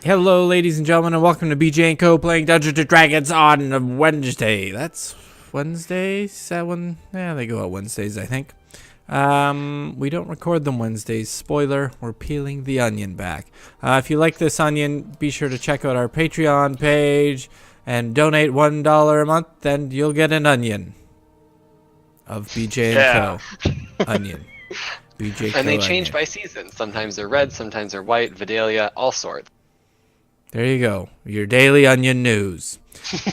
Hello, ladies and gentlemen, and welcome to BJ&Co playing Dungeons & Dragons on Wednesday. That's Wednesday? Is that one? Yeah, they go out Wednesdays, I think. We don't record them Wednesdays. Spoiler, we're peeling the onion back. If you like this onion, be sure to check out our Patreon page and donate $1 a month, and you'll get an onion of BJ&Co. Onion. BJ&Co And they change onion. by season. Sometimes they're red, sometimes they're white, Vidalia, all sorts. There you go. Your daily onion news.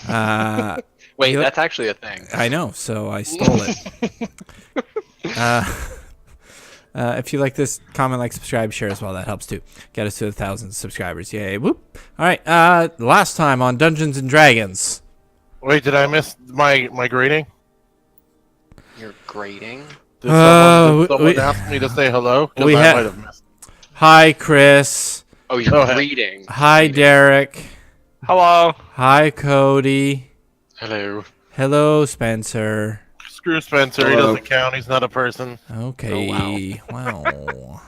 Wait, that's actually a thing. I know, so I stole it. If you like this, comment, like, subscribe, share as well. That helps too. Get us to 1,000 subscribers. Yay! Whoop! All right. Last time on Dungeons and Dragons. Wait, did I miss my greeting? You're grading? Did someone ask me to say hello? Because I might have missed. Hi, Chris. Oh, you're greeting. Hi, Derek. Hello. Hi, Cody. Hello. Hello, Spencer. Screw Spencer. He doesn't count. He's not a person. Okay. Oh, wow.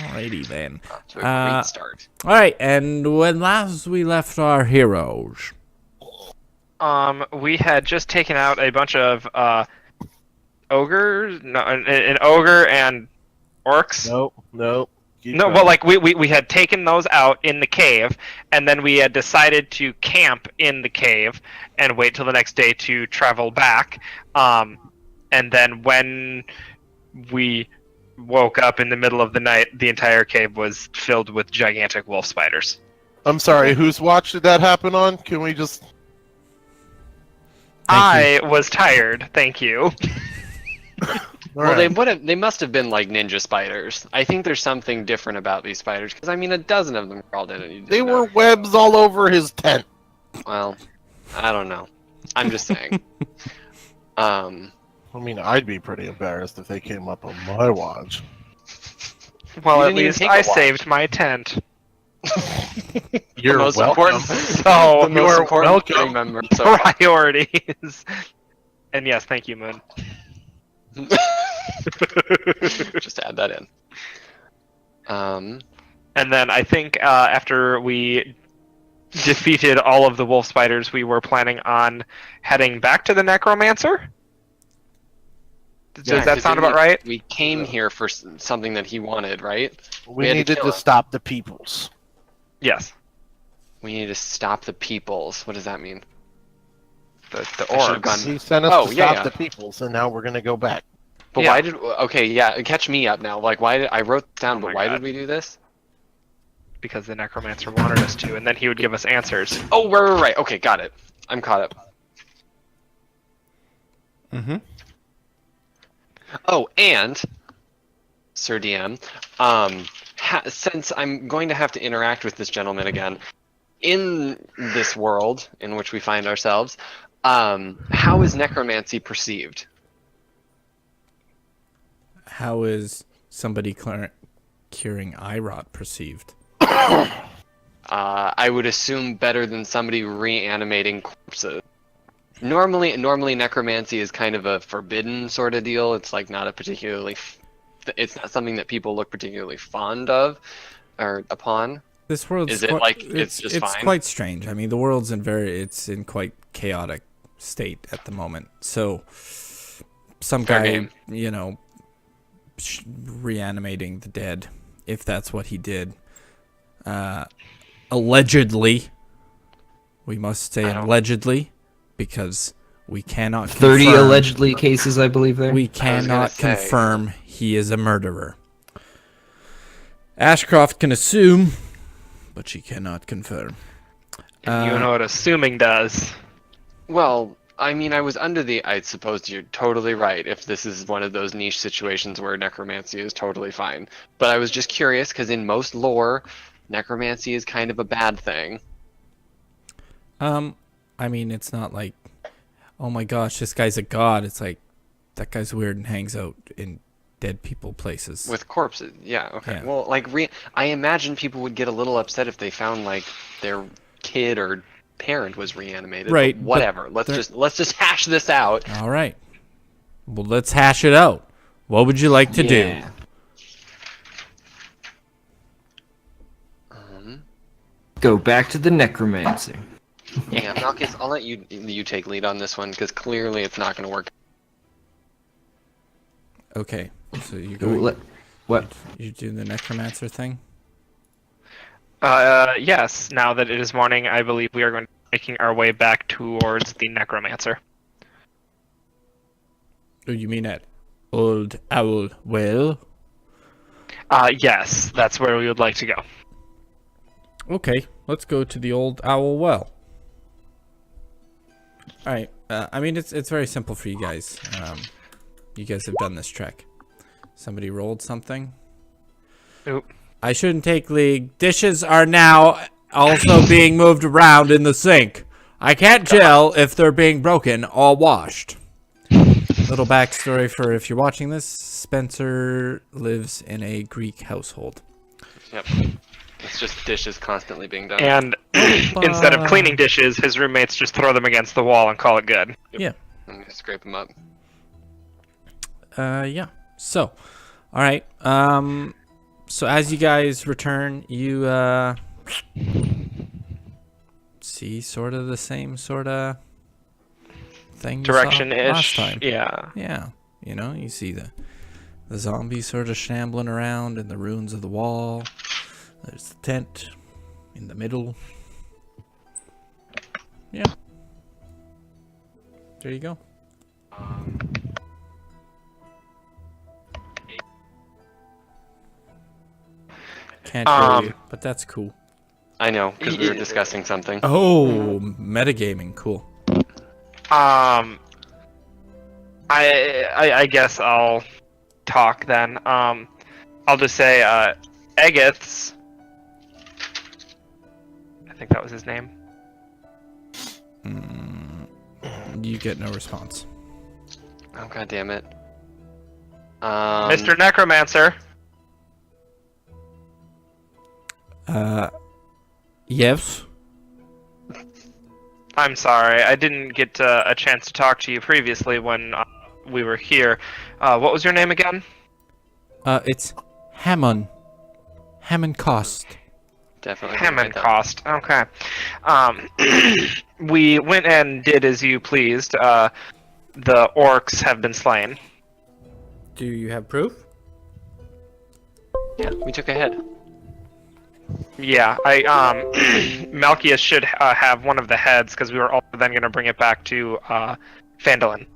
Alrighty then. That's a great start. All right, and when last we left our heroes. We had just taken out a bunch of ogres, an ogre and orcs. Nope. But like we had taken those out in the cave, and then we had decided to camp in the cave and wait till the next day to travel back. And then when we woke up in the middle of the night, the entire cave was filled with gigantic wolf spiders. I'm sorry. Whose watch did that happen on? Can we just? I was tired. Thank you. Well, they must have been like ninja spiders. I think there's something different about these spiders, because I mean, a dozen of them crawled in it. They were webs all over his tent. Well, I don't know. I'm just saying. I mean, I'd be pretty embarrassed if they came up on my watch. Well, You at didn't even least take a I watch. saved my tent. You're most welcome. important. So, The most are important welcome. thing member so far. priorities. And yes, thank you, Moon. Just add that in. And then I think after we defeated all of the wolf spiders, we were planning on heading back to the necromancer. Does Yeah, that 'cause sound we- about right? We came here for something that he wanted, right? We had to needed kill to him. stop the peoples. Yes. We need to stop the peoples. What does that mean? The I should've orcs. gone- He sent us Oh, to yeah, stop yeah. the peoples, and now we're gonna go back. But Yeah. why did? Okay, yeah, catch me up now. Like, why did I wrote down? Oh but my why God. did we do this? Because the necromancer wanted us to, and then he would give us answers. Oh, right. Okay, got it. I'm caught up. Mm-hmm. Oh, and Sir DM, since I'm going to have to interact with this gentleman again in this world in which we find ourselves, how is necromancy perceived? How is somebody curing eye rot perceived? I would assume better than somebody reanimating corpses. Normally necromancy is kind of a forbidden sort of deal. It's like not a particularly, it's not something that people look particularly fond of or upon. This world's Is it quite, like it's just it's fine? quite strange. I mean, the world's it's in quite chaotic state at the moment. So some Fair guy, game. reanimating the dead, if that's what he did. Allegedly, we must say allegedly, because we cannot 30 confirm, allegedly cases, I believe there. we I was gonna cannot say. confirm he is a murderer. Ashcroft can assume, but she cannot confirm. And you know what assuming does. Well, I mean, I suppose you're totally right if this is one of those niche situations where necromancy is totally fine. But I was just curious because in most lore, necromancy is kind of a bad thing. I mean, it's not like, oh my gosh, this guy's a god. It's like, that guy's weird and hangs out in dead people places. With corpses, yeah, okay. Yeah. Well, like, I imagine people would get a little upset if they found, like, their kid or parent was reanimated. But Right, but whatever. Let's just hash this out. All right. Well, let's hash it out. What would you like to do? Yeah. Go back to the necromancer. Yeah, Malchus, I'll let you take lead on this one because clearly it's not going to work. Okay, so you What? you do the necromancer thing. Yes. Now that it is morning, I believe we are going to be making our way back towards the necromancer. Oh, you mean at Old Owl Well? Yes, that's where we would like to go. Okay, let's go to the Old Owl Well. All right. I mean, it's very simple for you guys. You guys have done this trek. Somebody rolled something. Oop. I shouldn't take league. Dishes are now also being moved around in the sink. I can't tell if they're being broken or washed. Little backstory for if you're watching this. Spencer lives in a Greek household. Yep. It's just dishes constantly being done. And instead of cleaning dishes, his roommates just throw them against the wall and call it good. Yeah. I'm going to scrape them up. Yeah. So, all right. So as you guys return, you see sort of the same sort of thing you saw Direction-ish. last time. Yeah. Yeah. You know, you see the zombies sort of shambling around in the ruins of the wall. There's the tent in the middle. Yeah. There you go. Can't hear you, but that's cool. I know, because we were discussing something. Oh, metagaming, cool. I guess I'll talk then. I'll just say, Egeth's. I think that was his name. You get no response. Oh, god damn it. Mr. Necromancer. Yes. I'm sorry, I didn't get a chance to talk to you previously when we were here. What was your name again? It's Hammond. Hammond Cost. Definitely. Hammond Cost. Okay. We went and did as you pleased. The orcs have been slain. Do you have proof? Yeah, we took a head. Yeah, Malchius should have one of the heads because we were also then going to bring it back to Phandalin.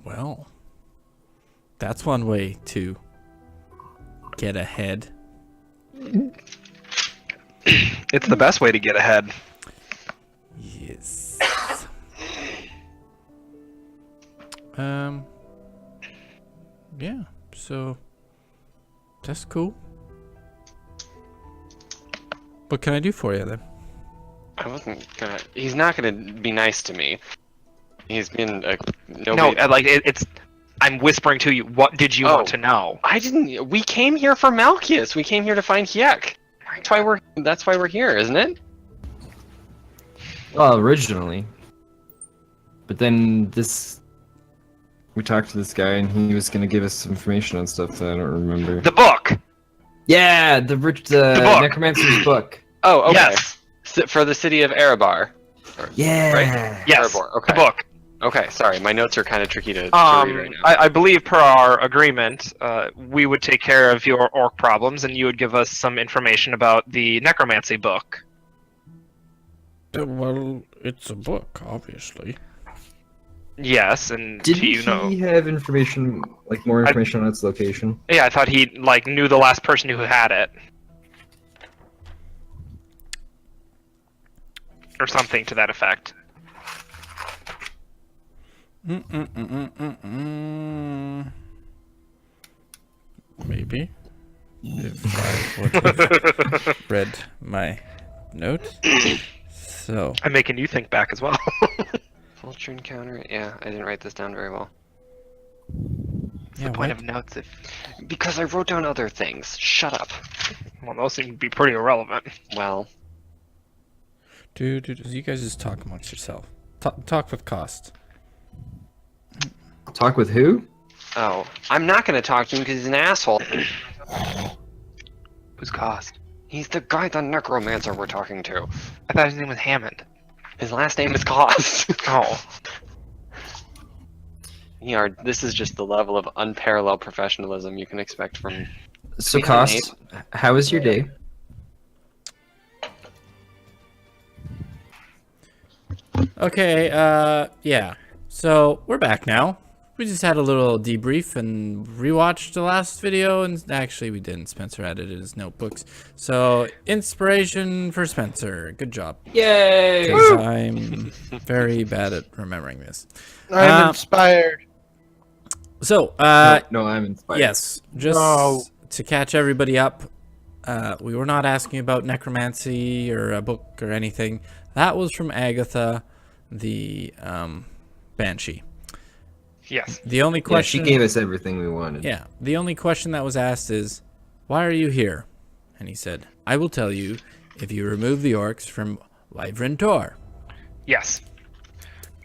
Well, that's one way to get ahead. It's the best way to get ahead. Yes. Yeah, so that's cool. What can I do for you then? I wasn't gonna. He's not gonna be nice to me. He's been a. No, Nobody... like it's. I'm whispering to you. What did you want to know? I didn't. We came here for Malchus. We came here to find Hyek. That's why we're here, isn't it? Well, originally. But then we talked to this guy and he was gonna give us some information on stuff that I don't remember. The book. Yeah, the book. Necromancer's book. Oh, okay. Yes. For the city of Erebar. Yeah. Right? Yes. Erebor, okay. The book. Okay, sorry. My notes are kind of tricky to read right now. I believe per our agreement, we would take care of your orc problems, and you would give us some information about the necromancy book. Well, it's a book, obviously. Yes, and Didn't do you know? he have information, like more information on its location? Yeah, I thought he knew the last person who had it, or something to that effect. Maybe. If I would have read my note. So. I'm making you think back as well. Vulture encounter. Yeah, I didn't write this down very well. Yeah, the point of notes if... Because I wrote down other things. Shut up. Well, those seem to be pretty irrelevant. Well. Dude, you guys just talk amongst yourself. Talk with Cost. Talk with who? Oh, I'm not going to talk to him because he's an asshole. Who's Cost? He's the guy, the necromancer we're talking to. I thought his name was Hammond. His last name is Cost. Oh. This is just the level of unparalleled professionalism you can expect from. So, Yeah, Cost, how was your day? Okay, yeah. So, we're back now. We just had a little debrief and rewatched the last video, and actually we didn't. Spencer added it in his notebooks. So, inspiration for Spencer. Good job. Yay! 'Cause I'm very bad at remembering this. I'm inspired. So, no, I'm inspired. yes, just No. to catch everybody up, we were not asking about necromancy or a book or anything. That was from Agatha, the Banshee. Yes. The only Yeah, she question, gave us everything we wanted. yeah, the only question that was asked is, why are you here? And he said, I will tell you if you remove the orcs from Wyvern Tor. Yes.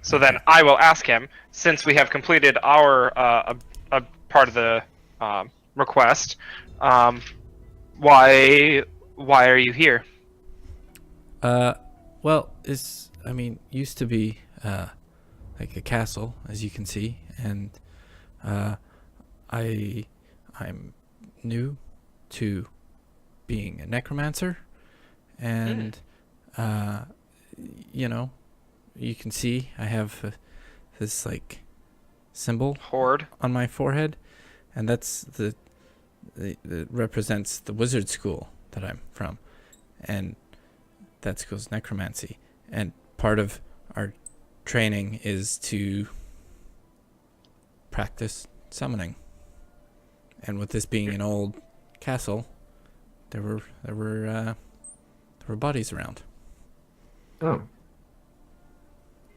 So then I will ask him, since we have completed our a part of the request, why are you here? Well, used to be like a castle, as you can see, and I'm new to being a necromancer, and you can see I have this like symbol Horde. on my forehead, and that's the represents the wizard school that I'm from, and that school's necromancy, and part of our training is to practice summoning. And with this being an old castle, there were bodies around. Oh.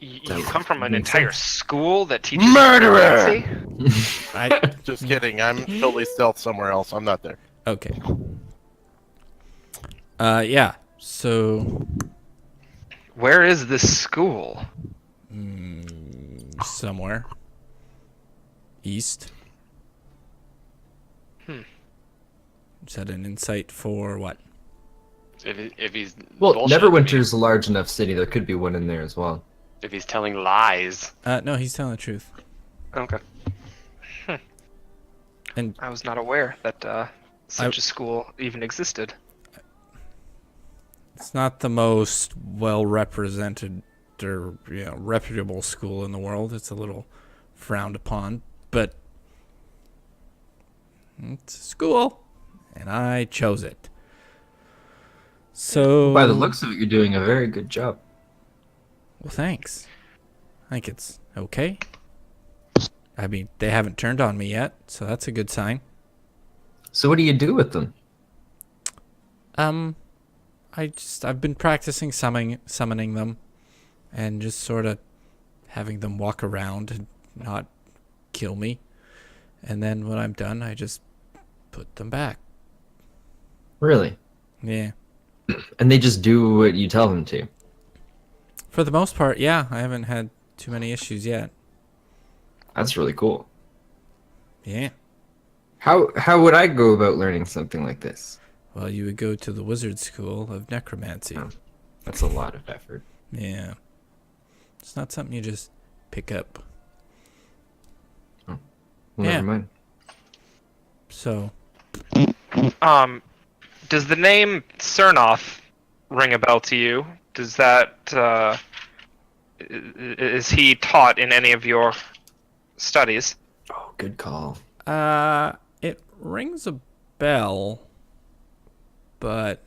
You come from an makes entire sense. school that teaches Murderer! necromancy? Just kidding. I'm totally stealth somewhere else. I'm not there. Okay. Yeah. So Where is this school? somewhere east. Is that an insight for what? If he's Well, bullshit, Neverwinter's a large enough city. There could be one in there as well. if he's telling lies. No, he's telling the truth. Okay. And I was not aware that such a school even existed. it's not the most well represented or reputable school in the world. It's a little frowned upon, but it's a school, and I chose it. So By the looks of it, you're doing a very good job. well, thanks. I think it's okay. I mean, they haven't turned on me yet, so that's a good sign. So what do you do with them? I've been practicing summoning them, and just sort of having them walk around and not kill me. And then when I'm done, I just put them back. Really? Yeah. And they just do what you tell them to? For the most part, yeah. I haven't had too many issues yet. That's really cool. Yeah. How would I go about learning something like this? Well, you would go to the wizard school of necromancy. Oh. That's a lot of effort. Yeah. It's not something you just pick up. Well, Yeah. never mind. So, Does the name Cernoff ring a bell to you? Does that is he taught in any of your studies? Oh, good call. it rings a bell, but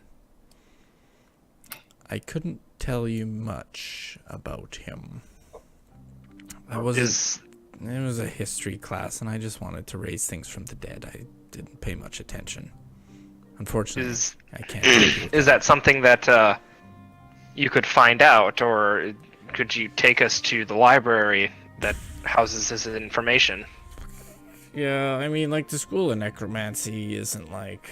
I couldn't tell you much about him. It was a history class, and I just wanted to raise things from the dead. I didn't pay much attention. Unfortunately, I can't. Is that something that you could find out, or could you take us to the library that houses this information? Yeah, I mean, like, the school of necromancy isn't like,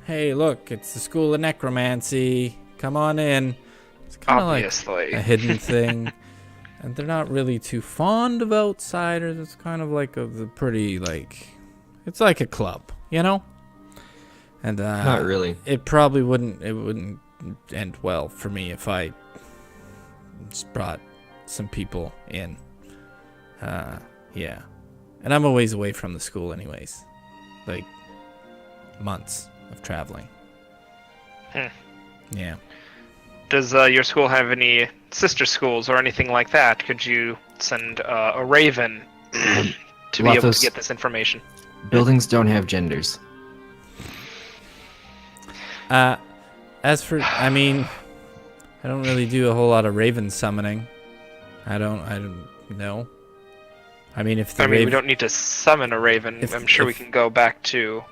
hey, look, it's the school of necromancy. Come on in. It's kind of like Obviously. a hidden thing. And they're not really too fond of outsiders. It's kind of like the pretty, like, it's like a club, you know? And Not really. It probably wouldn't. It wouldn't end well for me if I just brought some people in. Yeah. And I'm a ways away from the school, anyways. Like months of traveling. Yeah. Does your school have any sister schools or anything like that? Could you send a raven to be able to get this information? Buildings don't have genders. As for, I mean, I don't really do a whole lot of raven summoning. I don't know. I mean, if the we don't need to summon a raven. I'm sure we can go back to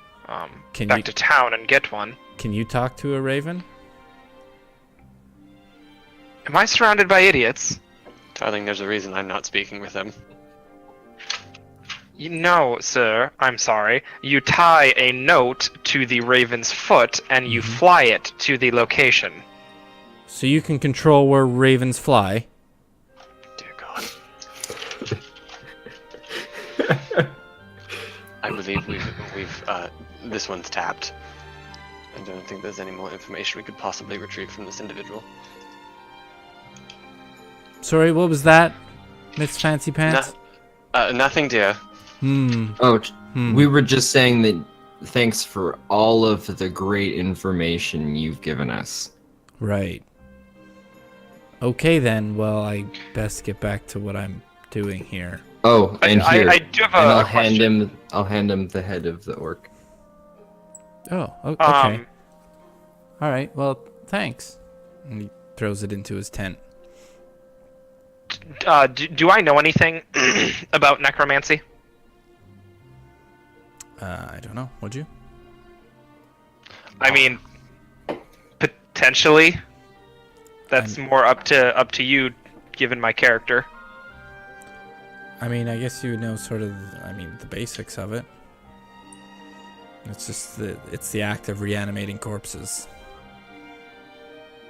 to town and get one. Can you talk to a raven? Am I surrounded by idiots? Darling, there's a reason I'm not speaking with them. No, sir. I'm sorry. You tie a note to the raven's foot and you fly it to the location. So you can control where ravens fly. Dear God. I believe we've this one's tapped. I don't think there's any more information we could possibly retrieve from this individual. Sorry, what was that, Miss Fancy Pants? Nothing, dear. We were just saying that thanks for all of the great information you've given us. Right. Okay then. Well, I best get back to what I'm doing here. Oh, and here. I do have I'll question. I'll hand him the head of the orc. Oh, okay. All right. Well, thanks. And he throws it into his tent. Do I know anything about necromancy? I don't know. Would you? I mean, potentially. That's more up to you, given my character. I mean, I guess you would know sort of. The basics of it. It's just it's the act of reanimating corpses.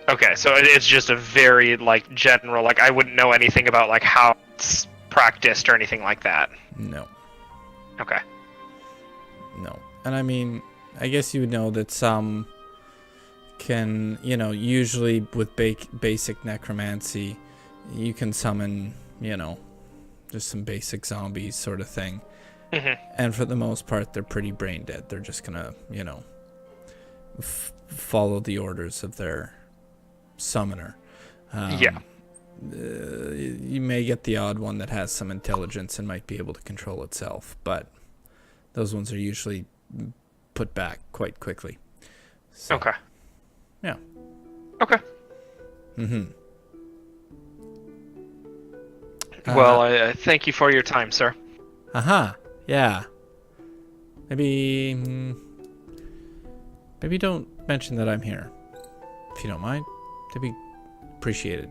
Okay, so it's just a very general. I wouldn't know anything about how it's practiced or anything like that. No. Okay. No. And I guess you would know that some can, usually with basic necromancy, you can summon, just some basic zombies sort of thing. Mm-hmm. And for the most part, they're pretty brain dead. They're just gonna, follow the orders of their summoner. Yeah. You may get the odd one that has some intelligence and might be able to control itself, but those ones are usually put back quite quickly. So, Okay. Yeah. Okay. Mm-hmm. Well, I thank you for your time, sir. Yeah. Maybe don't mention that I'm here, if you don't mind. That'd be appreciated.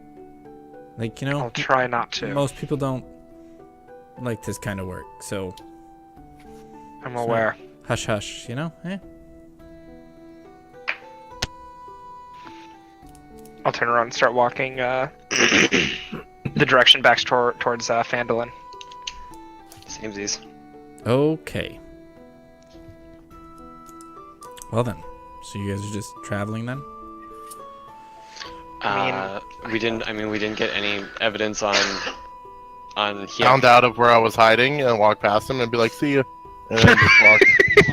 I'll try not to. Most people don't like this kind of work, so I'm aware. Hush, hush, Eh? I'll turn around and start walking the direction back towards Phandalin. Samesies. Okay. Well then, so you guys are just traveling then? We didn't get any evidence on him. Found out of where I was hiding and walk past him and be like, "See you," and then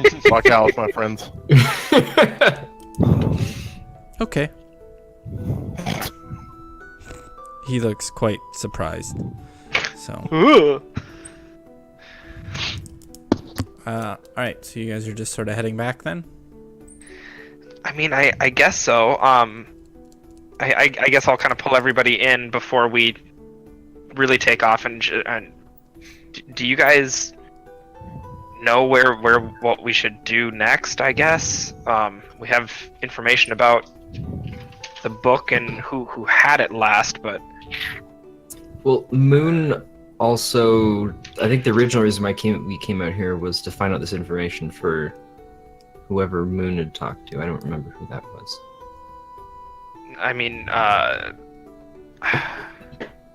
just walk out with my friends. Okay. He looks quite surprised. So. Ooh. Alright, so you guys are just sort of heading back then? I guess so. I guess I'll kind of pull everybody in before we really take off. And do you guys know what we should do next? I guess we have information about the book and who had it last, but well, Moon also. I think the original reason why we came out here was to find out this information for whoever Moon had talked to. I don't remember who that was.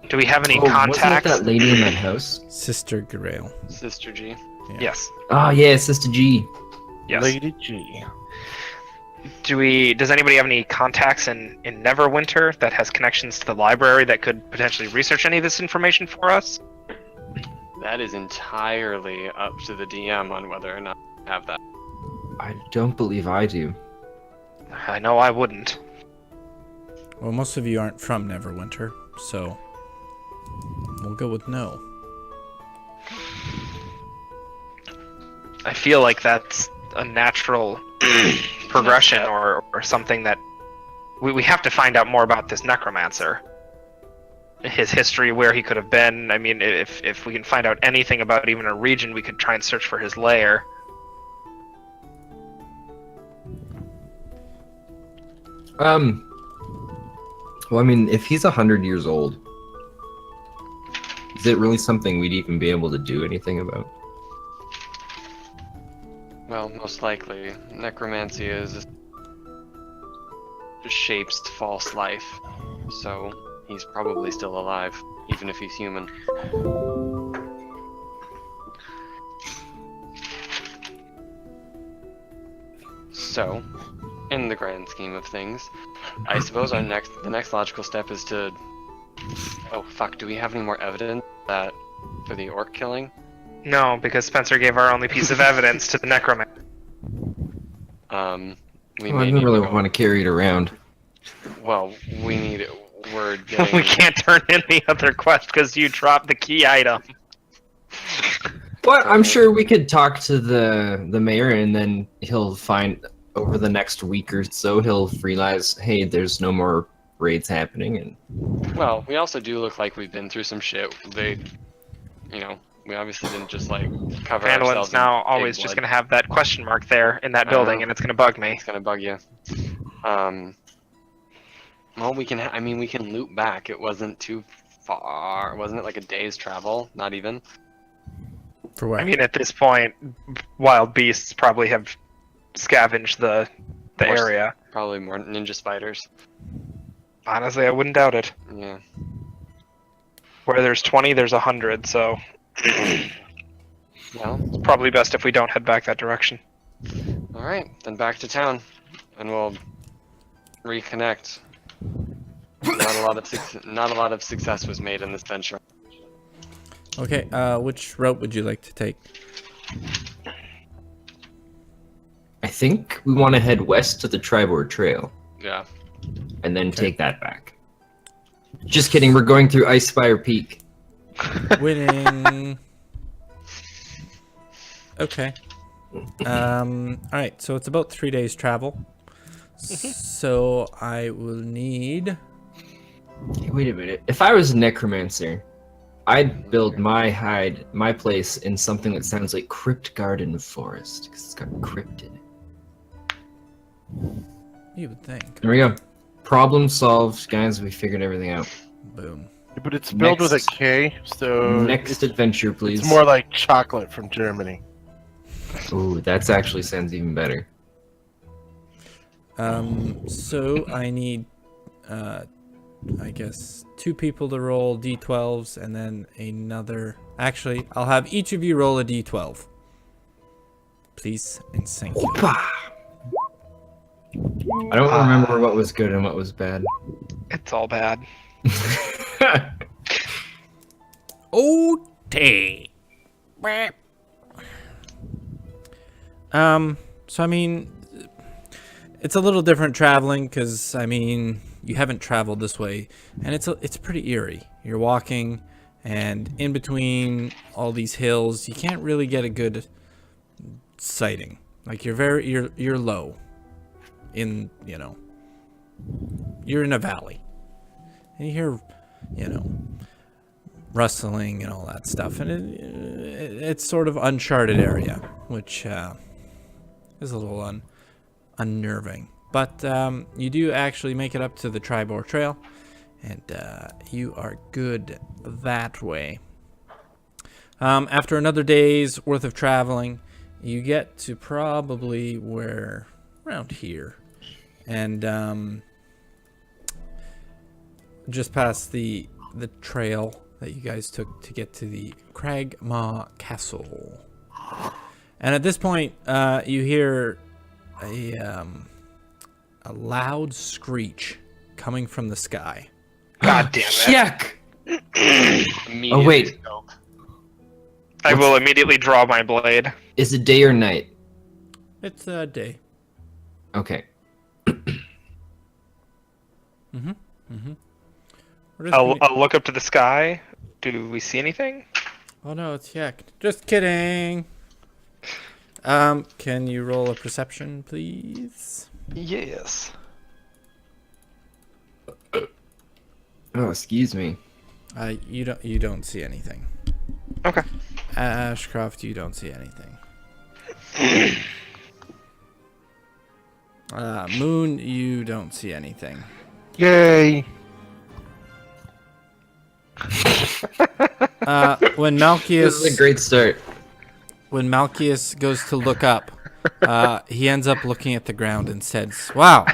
Do we have any Wasn't contacts? that lady in that house? Sister Grail. Sister G. Yeah. Yes. Oh yeah, Sister G. Yes. Lady G. Does anybody have any contacts in Neverwinter that has connections to the library that could potentially research any of this information for us? That is entirely up to the DM on whether or not we have that. I don't believe I do. I know I wouldn't. Well, most of you aren't from Neverwinter, so we'll go with no. I feel like that's a natural progression or something that we have to find out more about this necromancer. His history, where he could have been. I mean, if we can find out anything about even a region, we could try and search for his lair. Well, I mean, if he's 100 years old, is it really something we'd even be able to do anything about? Well, most likely, necromancy is shapes false life, so he's probably still alive, even if he's human. So, in the grand scheme of things, I suppose the next logical step is to... Oh fuck, do we have any more evidence that for the orc killing? No, because Spencer gave our only piece of evidence to the necromancer. We Well, I don't really want to carry it around. Well, we're getting... We can't turn in the other quest because you dropped the key item. But I'm sure we could talk to the mayor, and then he'll find over the next week or so he'll realize, hey, there's no more raids happening. And Well, we also do look like we've been through some shit. We obviously didn't just like cover ourselves. Phandalin's now in always big just blood. gonna have that question mark there in that building, and it's gonna bug me. It's gonna bug you. Well, we can loop back. It wasn't too far. Wasn't it like a day's travel? Not even. For what? I mean, at this point, wild beasts probably have scavenged the More area. Probably more ninja spiders. Honestly, I wouldn't doubt it. Yeah. Where there's 20, there's 100, so Well, it's probably best if we don't head back that direction. all right, then back to town, and we'll reconnect. Not a lot of success was made in this venture. Okay, which route would you like to take? I think we want to head west to the Tribord Trail, Yeah. and then take that back. Just kidding, we're going through Icespire Peak. Winning. Okay. Alright, so it's about 3 days travel. So I will need... Hey, wait a minute. If I was a necromancer, I'd build my place in something that sounds like Crypt Garden Forest, because it's got crypt in it. You would think. There we go. Problem solved, guys. We figured everything out. Boom. But it's spelled with a Next. K, so Next adventure, please. it's more like chocolate from Germany. Ooh, that's actually sounds even better. So I need, I guess, 2 people to roll d12s, and then another... Actually, I'll have each of you roll a d12. Please and thank you. I don't remember what was good and what was bad. It's all bad. Okay. So I mean, it's a little different traveling because I mean you haven't traveled this way, and it's pretty eerie. You're walking, and in between all these hills, you can't really get a good sighting. Like you're low, in you're in a valley, and you hear rustling and all that stuff, and it's sort of uncharted area, which is a little unnerving. But you do actually make it up to the Tribord Trail, and you are good that way. After another day's worth of traveling, you get to probably around here, and just past the trail that you guys took to get to the Cragmaw Castle. And at this point, you hear a a loud screech coming from the sky. God damn it. Check! Immediately Oh, wait. scope. I will immediately draw my blade. Is it day or night? It's a day. Okay. We're just I'll gonna- look up to the sky. Do we see anything? Oh no, it's Yak. Just kidding. Can you roll a perception, please? Yes. Oh, excuse me. You don't see anything. Okay. Ashcroft, you don't see anything. Moon, you don't see anything. Yay! When This is a Malchius great start. goes to look up, he ends up looking at the ground and says, "Wow,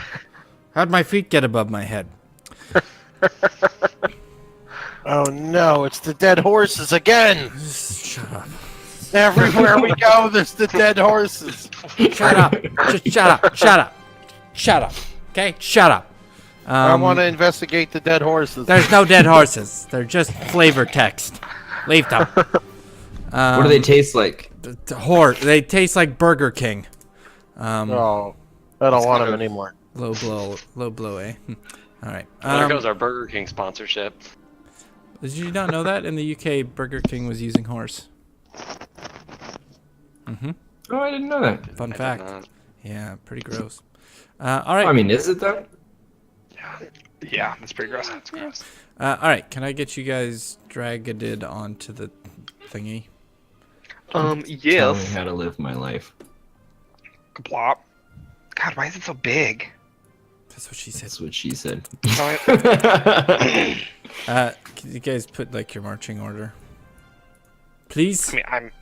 how'd my feet get above my head?" Oh no, it's the dead horses again! Just shut up. Everywhere we go, there's the dead horses. Shut up. Just shut up. Shut up. Shut up. Okay? Shut up. I want to investigate the dead horses. There's no dead horses. They're just flavor text. Leave them. What do they taste like? They taste like Burger King. Oh, I don't want them anymore. Low blow, eh? All right. There goes our Burger King sponsorship. Did you not know that in the UK, Burger King was using horse? Oh, I didn't know that. Fun I did fact. not. Yeah, pretty gross. All right. I mean, is it though? Yeah, that's pretty gross. All right. Can I get you guys dragged onto the thingy? Tell me Yes. how to live my life. Plop. God, why is it so big? That's what she said. That's what she said. Can you guys put like your marching order, please? I mean, I'm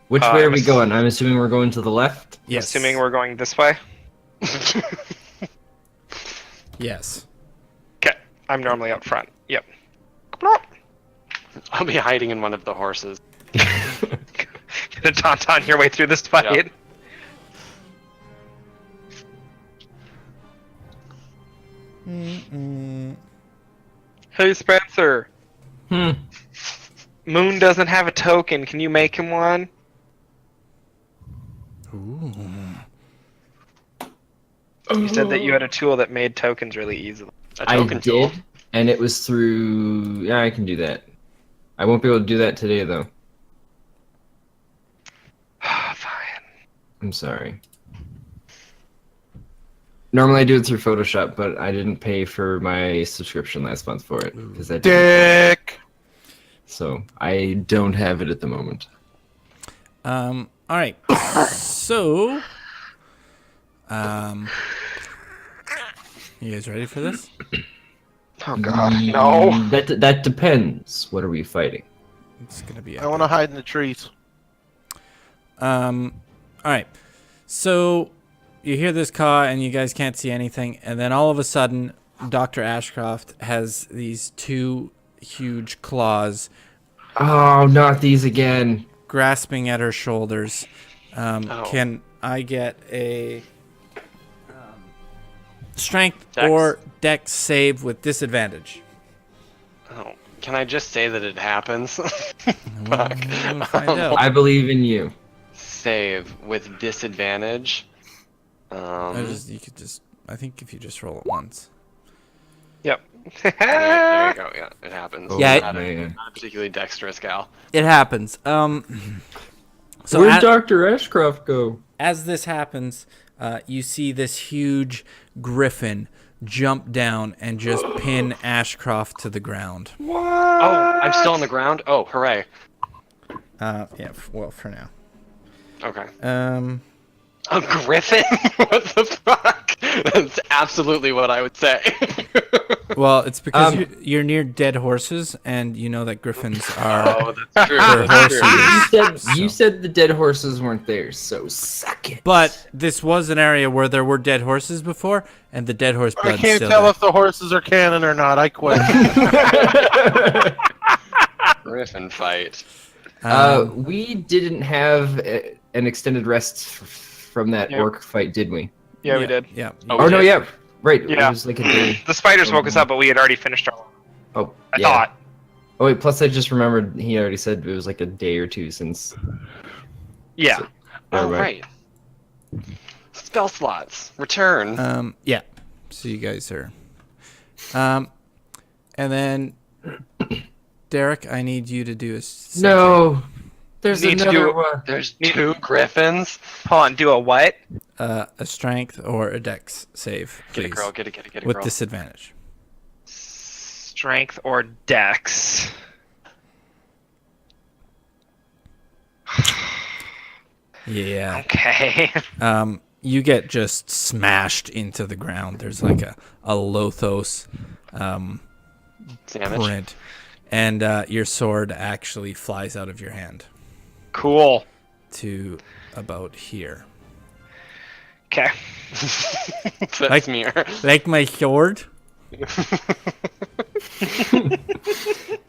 Which way are we I'm going? I'm assuming we're going to the left. Yes. assuming we're going this way. Yes. Okay, I'm normally up front. Yep. Plop. I'll be hiding in one of the horses. Gonna tauntaun your way through this fight. Yep. Hey, Spencer. Hmm. Moon doesn't have a token. Can you make him one? Ooh. You said that you had a tool that made tokens really easily. A I token tool. did, and it was through. Yeah, I can do that. I won't be able to do that today, though. Fine. I'm sorry. Normally I do it through Photoshop, but I didn't pay for my subscription last month for it because I didn't. Dick. So I don't have it at the moment. All right. So, you guys ready for this? Oh god, no. That depends. What are we fighting? It's gonna be. I want to hide in the trees. All right. So you hear this caw and you guys can't see anything, and then all of a sudden, Dr. Ashcroft has these two huge claws Oh, not these again. grasping at her shoulders. Oh. Can I get a strength Dex. or dex save with disadvantage? Oh, can I just say that it happens? We'll find out. I believe in you. Save with disadvantage. I think if you just roll it once. Yep. There you go. Yeah, it happens. Oh, Yeah, not, man. not a particularly dexterous gal. It happens. So Where'd Dr. Ashcroft go? as this happens, you see this huge griffin jump down and just pin Ashcroft to the ground. Oh, I'm still on the ground. Oh, hooray! Yeah. Well, for now. Okay. Um, A griffin? What the fuck? That's absolutely what I would say. Well, it's because you're near dead horses, and you know that griffins are. Oh, that's true. They're That's true. horses. You said the dead horses weren't there, so suck it. But this was an area where there were dead horses before, and the dead horse I blood's can't still tell there. if the horses are canon or not. I quit. Griffin fight. We didn't have an extended rest from that Yep. orc fight, did we? Yeah, we did. Yeah. Oh, Oh no, did? yeah, right. Yeah. It was like a day. The spiders woke us up, but we had already finished our. Oh, I yeah. thought. Oh wait, plus I just remembered he already said it was like a day or two since. Yeah. So- Oh, Never mind. right. Spell slots. Return. Yeah. So you guys are. And then, Derek, I need you to do a. No, there's Need to another do- one. There's 2 griffins. Hold on. Do a what? A strength or a dex save, please. Get it, girl. Get it, With girl. disadvantage. Strength or dex? Yeah. Okay. You get just smashed into the ground. There's like a Lothos Damage. print, and your sword actually flies out of your hand Cool. to about here. Okay. That's me. Like my sword.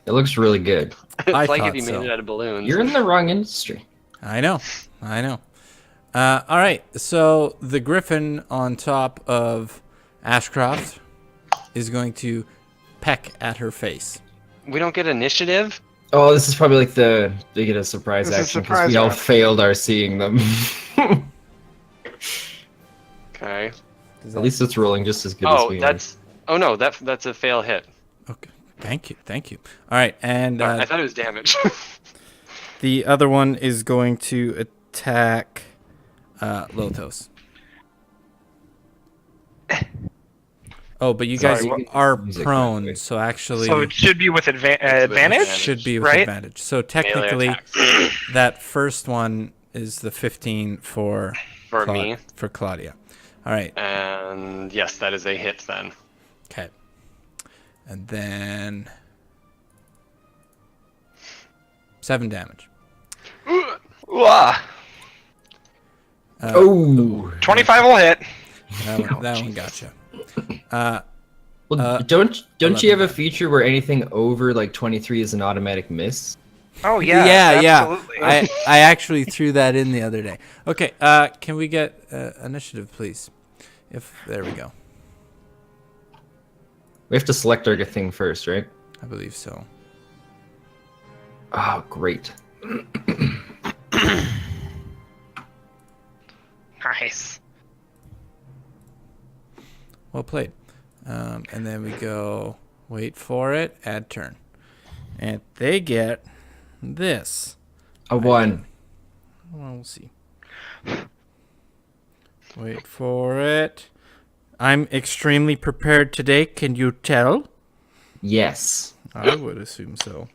It looks really good. It's I like thought if you so. made it out of balloons. You're in the wrong industry. I know. All right, so the griffin on top of Ashcroft is going to peck at her face. We don't get initiative? Oh, this is probably like they get a surprise This is action because surprise we all round. failed our seeing them. Okay. At least it's rolling just as good as Oh, we that's... Oh, no, that's a fail hit. Okay, thank you. All right, and I thought it was damage. the other one is going to attack Lothos. Oh, but you guys Sorry, are music, prone, right? so actually So it should be with advantage. advantage. should be with right? advantage. So Melee technically, attacks. that first one is the 15 for For me. For Claudia. All right. And yes, that is a hit then. Okay. And then 7 damage. Wah. Oh, 25 will hit. That one gotcha. well, don't you 11 have a feature where anything over like 23 is an automatic miss? Oh yeah. yeah. Absolutely. I actually threw that in the other day. Okay. Can we get initiative, please? There we go. We have to select our thing first, right? I believe so. Oh, great. Nice. Well played. And then we go. Wait for it. Add turn. And they get this. A 1. Well, we'll see. Wait for it. I'm extremely prepared today. Can you tell? Yes. I would assume so.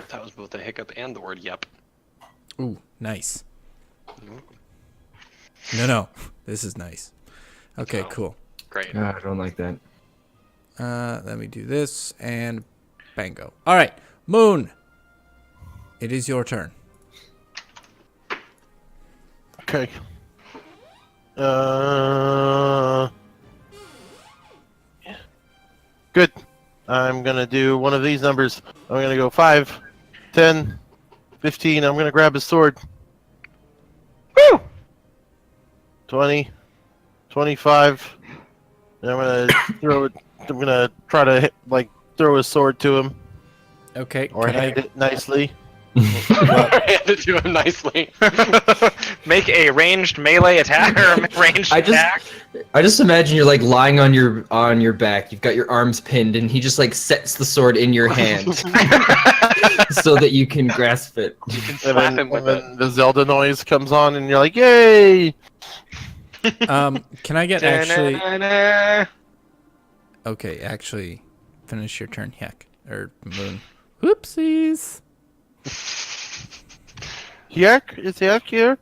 That was both a hiccup and the word yep. Ooh, nice. No. This is nice. Okay, Oh. cool. Great. Ah, I don't like that. Let me do this and bango. All right, Moon. It is your turn. Okay. Good. I'm gonna do one of these numbers. I'm gonna go 5, 10, 15. I'm gonna grab his sword. Woo! 20, 25. And I'm gonna throw it. I'm gonna try to throw his sword to him Okay, or can hand it nicely. Hand it to him nicely. Make a ranged melee attack or a ranged attack. I just imagine you're like lying on your back. You've got your arms pinned, and he just like sets the sword in your hand so that you can grasp it. You can And slap then, him with and it. then the Zelda noise comes on, and you're like, "Yay!" Can I get actually? Da-na-na-na. Okay, actually, finish your turn, Heck or Moon. Whoopsies. Yak, is Yak here?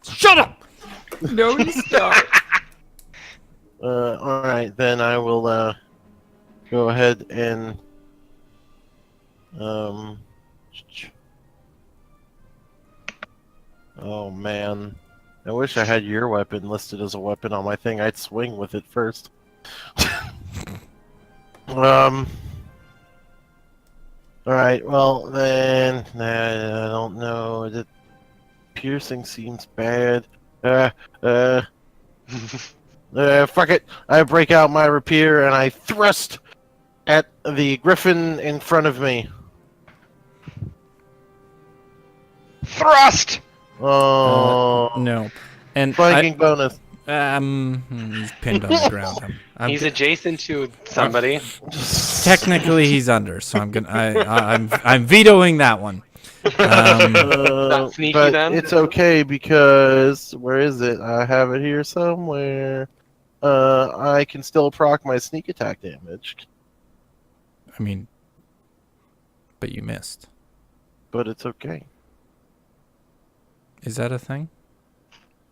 Shut up. No, stop. All right, then I will go ahead and Oh man, I wish I had your weapon listed as a weapon on my thing. I'd swing with it first. All right, well then, I don't know. Piercing seems bad. Fuck it. I break out my rapier and I thrust at the Griffin in front of me. Thrust. Oh, No. And flanking bonus. he's pinned on the ground. He's adjacent to somebody. Technically, he's under, so I'm vetoing that one. Not sneaky But then? it's okay because where is it? I have it here somewhere. I can still proc my sneak attack damage, I mean, but you missed. but it's okay. Is that a thing?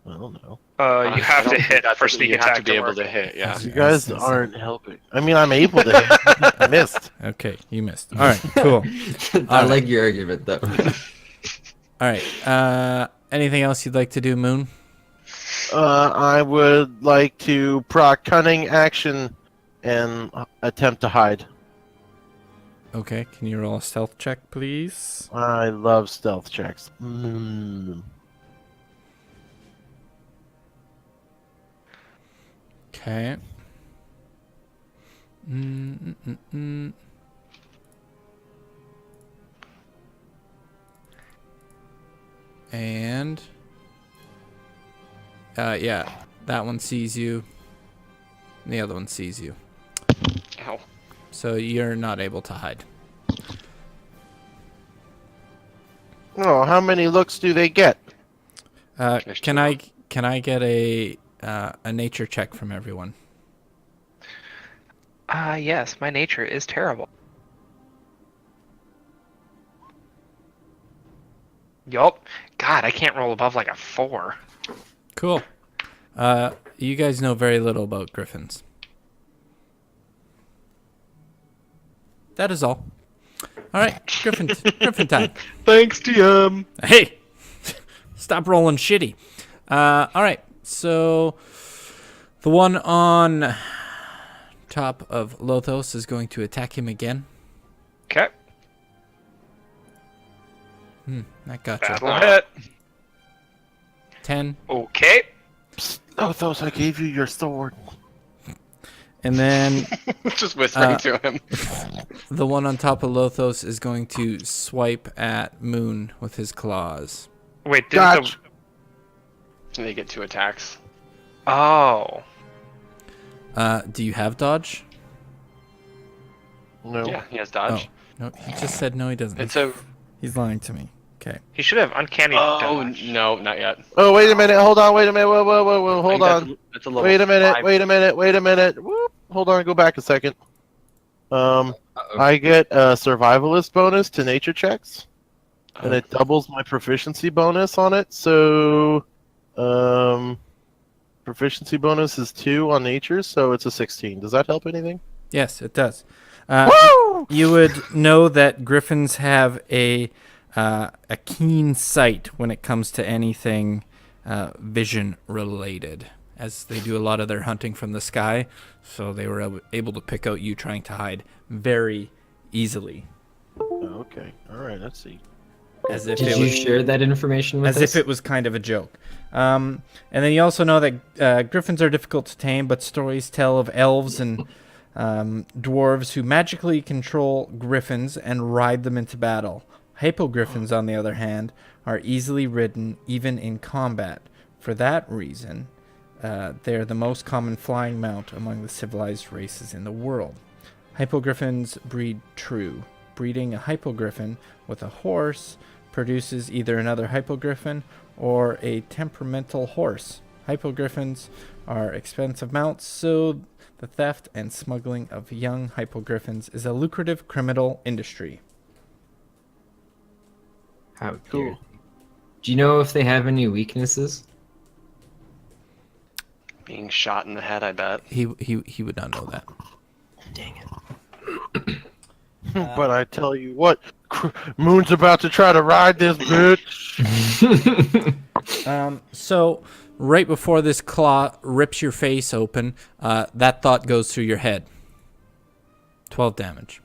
I don't know. You have I don't to think hit that's for what sneak you attack have to be able work. to hit. Yeah. You guys aren't helping. I mean, I'm able to hit. I missed. Okay, you missed. All right, cool. I like your argument though. All right. Anything else you'd like to do, Moon? I would like to proc cunning action and attempt to hide. Okay, can you roll a stealth check, please? I love stealth checks. Okay. And yeah, that one sees you. And the other one sees you. Ow. So you're not able to hide. Oh, how many looks do they get? There's Can two. I get a nature check from everyone? Yes, my nature is terrible. Yup. God, I can't roll above like a 4. Cool. You guys know very little about griffins. That is all. All right, Griffin time. Thanks, DM. Hey, stop rolling shitty. All right, so the one on top of Lothos is going to attack him again. Okay. That got you. That'll hit. 10. Okay. Oh, those I gave you your sword. And then Just whispering to him. the one on top of Lothos is going to swipe at Moon with his claws. Wait, did Gotcha. They get 2 attacks. Oh. Do you have dodge? No. Yeah, he has dodge. No, he just said no, he doesn't. It's a. He's lying to me. Okay. He should have uncanny Oh dodge. no, not yet. Oh, wait a minute. Hold on. Wait a minute. Whoa. I Hold think on. That's a level Wait a minute. 5. Wait a minute. Whoop. Hold on. Go back a second. Uh-oh. I get a survivalist bonus to nature checks, and Oh. it doubles my proficiency bonus on it. So, proficiency bonus is 2 on nature, so it's a 16. Does that help anything? Yes, it does. Woo! You would know that griffins have a keen sight when it comes to anything vision related, as they do a lot of their hunting from the sky. So they were able to pick out you trying to hide very easily, Okay. All right. Let's see. as if Did it you was share that information with as us? if it was kind of a joke. And then you also know that griffins are difficult to tame, but stories tell of elves and dwarves who magically control griffins and ride them into battle. Hypogriffins, on the other hand, are easily ridden even in combat. For that reason, they are the most common flying mount among the civilized races in the world. Hypogriffins breed true. Breeding a hypogriffin with a horse produces either another hypogriffin or a temperamental horse. Hypogriffins are expensive mounts, so the theft and smuggling of young hypogriffins is a lucrative criminal industry. How Cool. cool. Do you know if they have any weaknesses? Being shot in the head, I bet. He would not know that. Dang it. But I tell you what, Moon's about to try to ride this bitch. So right before this claw rips your face open, that thought goes through your head. 12 damage.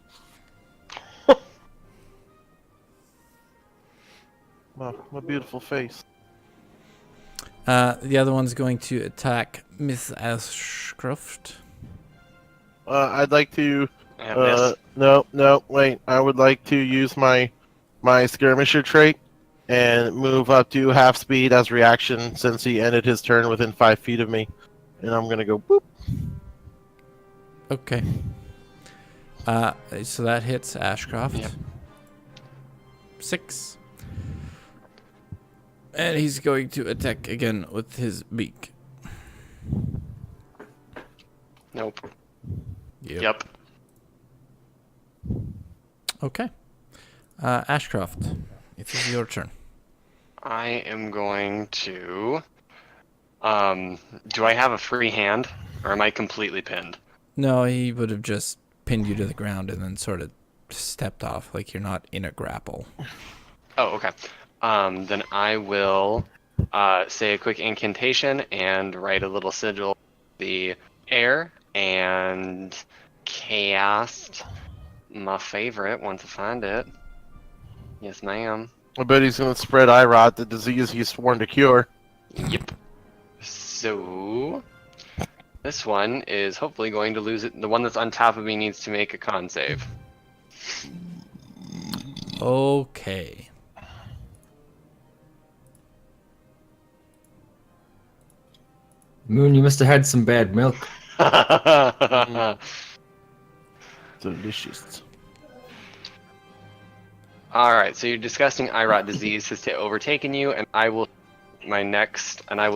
Wow, what a beautiful face. The other one's going to attack Miss Ashcroft. I'd like to. Miss. No, wait. I would like to use my skirmisher trait and move up to half speed as reaction since he ended his turn within 5 feet of me, and I'm gonna go boop. Okay. So that hits Ashcroft. Yep. 6. And he's going to attack again with his beak. Nope. Yep. Okay. Ashcroft, it is your turn. I am going to. Do I have a free hand, or am I completely pinned? No, he would have just pinned you to the ground and then sort of stepped off, like you're not in a grapple. Oh, okay. Then I will say a quick incantation and write a little sigil in the air and cast my favorite once I find it. Yes, ma'am. I bet he's gonna spread eye rot, the disease he's sworn to cure. Yep. So this one is hopefully going to lose it. The one that's on top of me needs to make a con save. Okay. Moon, you must have had some bad milk. Delicious. Alright, so your disgusting eye rot disease has overtaken you, and I will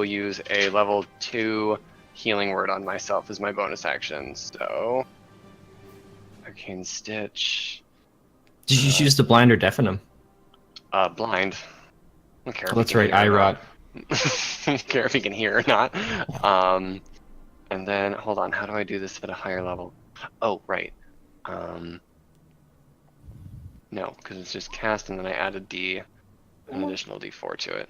use a level 2 healing word on myself as my bonus action. So Arcane Stitch. Did you choose to blind or deafen him? Blind. I don't care if Oh, that's he can right, hear eye or rot. not. I don't care if he can hear or not. And then, hold on, how do I do this at a higher level? Oh, right. No, because it's just cast and then I add an additional D4 to it.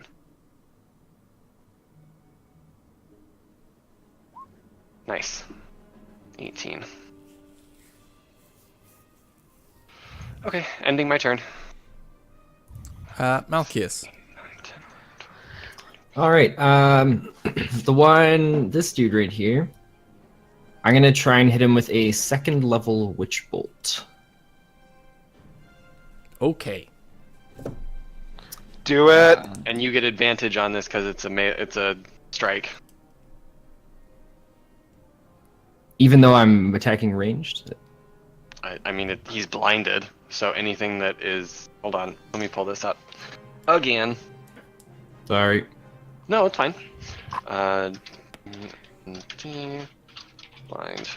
Nice. 18. Okay, ending my turn. Malchius. All right, this dude right here, I'm gonna try and hit him with a 2nd level Witch Bolt. Okay. Do it. And you get advantage on this because it's a strike. Even though I'm attacking ranged? I mean, he's blinded, so anything that is... Hold on, let me pull this up. Again. Sorry. No, it's fine. Blind.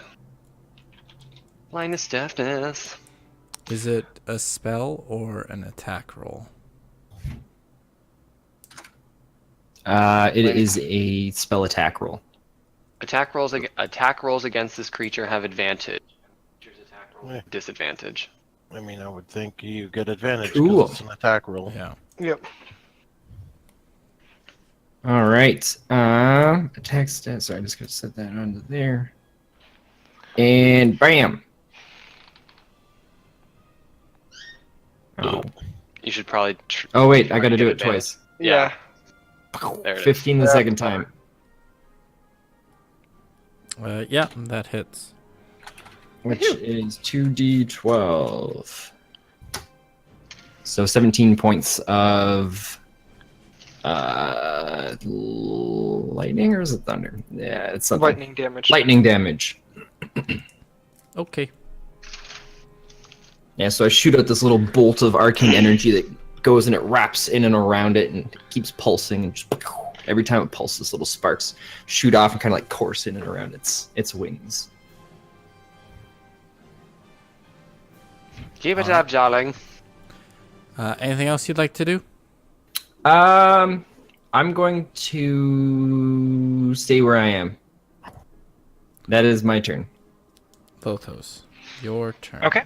Blindness, deafness. Is it a spell or an attack roll? It is a spell attack roll. Attack rolls against this creature have advantage. Yeah. Disadvantage. I mean, I would think you get advantage Ooh. because it's an attack roll. Yeah. Yep. All right. Attack stat. Sorry, I'm just gonna set that onto there. And bam. Oh. You should probably. Oh wait, I try gotta to do get it advantage. twice. Yeah. There it is. 15 the Yeah. second time. Yeah, that hits. Which is 2d12. So 17 points of lightning, or is it thunder? Yeah, it's something. Lightning damage. Lightning damage. Okay. Yeah, so I shoot out this little bolt of arcane energy that goes and it wraps in and around it and keeps pulsing, and just, every time it pulses, little sparks shoot off and kind of like course in and around its wings. Keep it up, darling. Anything else you'd like to do? I'm going to stay where I am. That is my turn. Lothos, your turn. Okay.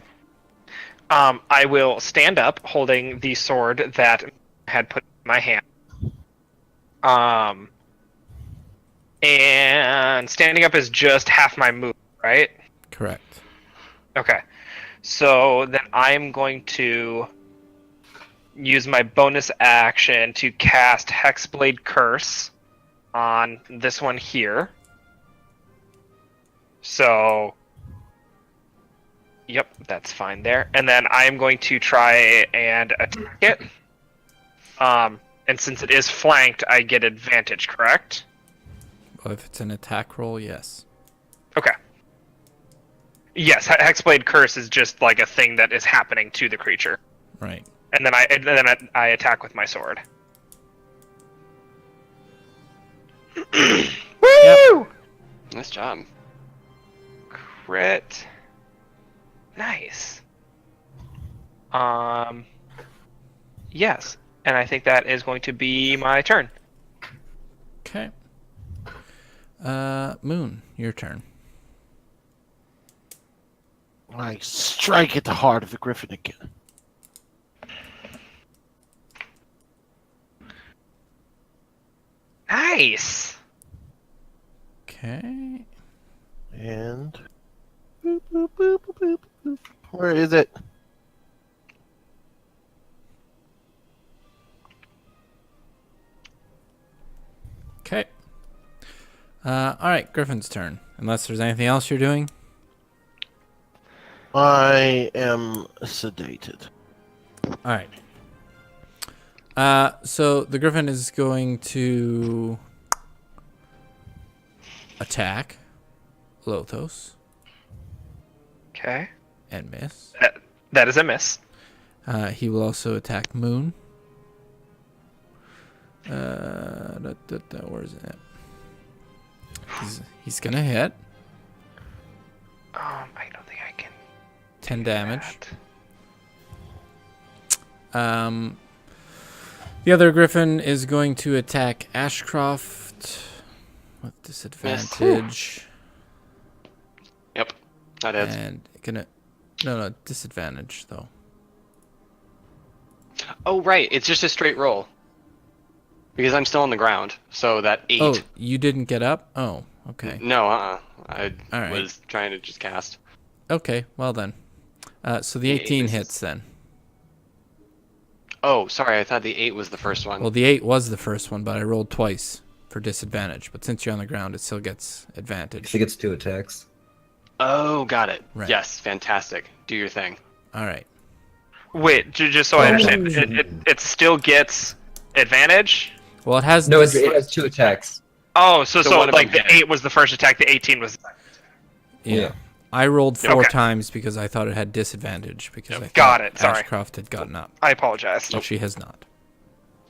I will stand up holding the sword that I had put in my hand. And standing up is just half my move, right? Correct. Okay. So then I'm going to use my bonus action to cast Hexblade Curse on this one here. So, yep, that's fine there. And then I'm going to try and attack it. And since it is flanked, I get advantage, correct? Well, if it's an attack roll, yes. Okay. Yes, Hexblade Curse is just like a thing that is happening to the creature. Right. And then I attack with my sword. Woo! Nice job. Crit. Nice. Yes, and I think that is going to be my turn. Okay. Moon, your turn. I strike at the heart of the Griffin again. Nice. Okay. And boop, boop, boop, boop, boop, boop. Where is it? Okay. All right, Griffin's turn. Unless there's anything else you're doing. I am sedated. All right. So the Griffin is going to attack Lothos Okay. and miss. That is a miss. He will also attack Moon. Where is it? He's gonna hit. I don't think I can. 10 damage. that. The other Griffin is going to attack Ashcroft with disadvantage. Yep, that is. And gonna no disadvantage though. Oh, right. It's just a straight roll. Because I'm still on the ground. So that 8. Oh, you didn't get up? Oh, okay. No, I All right. was trying to just cast. Okay, well then. So the 18 hits then. Oh, sorry. I thought the 8 was the first one. Well, the 8 was the first one, but I rolled twice for disadvantage. But since you're on the ground, it still gets advantage. She gets 2 attacks. Oh, got it. Right. Yes, fantastic. Do your thing. All right. Wait, just so I understand, it still gets advantage? Well, it has No, it has 2 attacks. Oh, so one of like them the 8 was the first attack, the 18 was... Yeah. I rolled 4 Okay. times because I thought it had disadvantage because I Got thought it, sorry. Ashcroft had gotten up. I apologize. But she has not.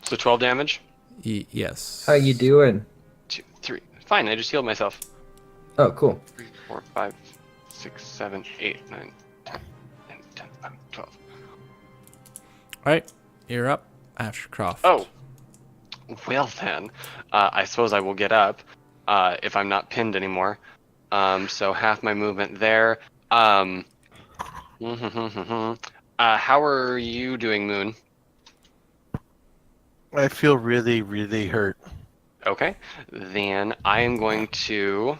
So 12 damage? Yes. How you doing? 2, 3. Fine, I just healed myself. Oh, cool. 3, 4, 5, 6, 7, 8, 9, 10, 11, 12. All right. You're up, Ashcroft. Oh. Well then, I suppose I will get up if I'm not pinned anymore. So half my movement there. How are you doing, Moon? I feel really, really hurt. Okay, then I am going to...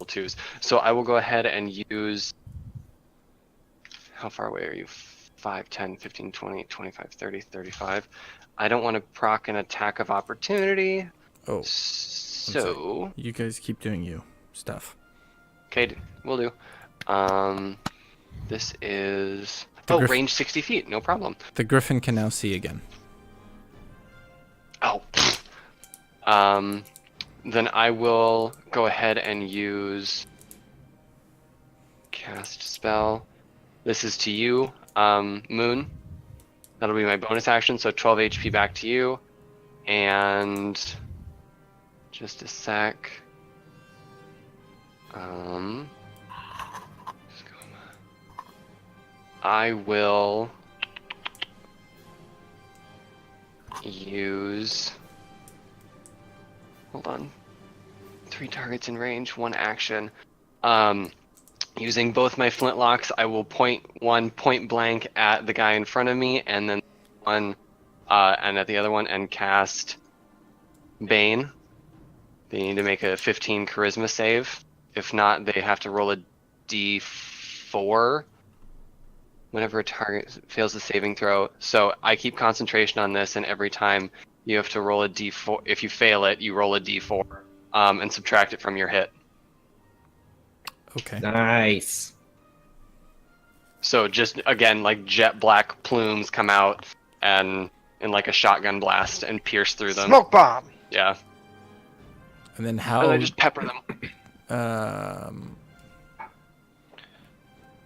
twos. So I will go ahead and use... How far away are you? 5, 10, 15, 20, 25, 30, 35. I don't want to proc an attack of opportunity. Oh. So... You guys keep doing you stuff. Okay, will do. This is... The range 60 feet, no problem. The Griffin can now see again. Oh. Then I will go ahead and use... Cast spell. This is to you, Moon. That'll be my bonus action, so 12 HP back to you. And... Just a sec. I will use... Hold on. 3 targets in range, 1 action. Using both my flintlocks, I will point one point blank at the guy in front of me, and then one, and at the other one, and cast Bane. They need to make a 15 charisma save. If not, they have to roll a d4 whenever a target fails the saving throw. So I keep concentration on this, and every time You have to roll a d4. If you fail it, you roll a d4 and subtract it from your hit. Okay. Nice. So just again, like jet black plumes come out and in like a shotgun blast and pierce through them. Smoke bomb. Yeah. And then And how? I just pepper them.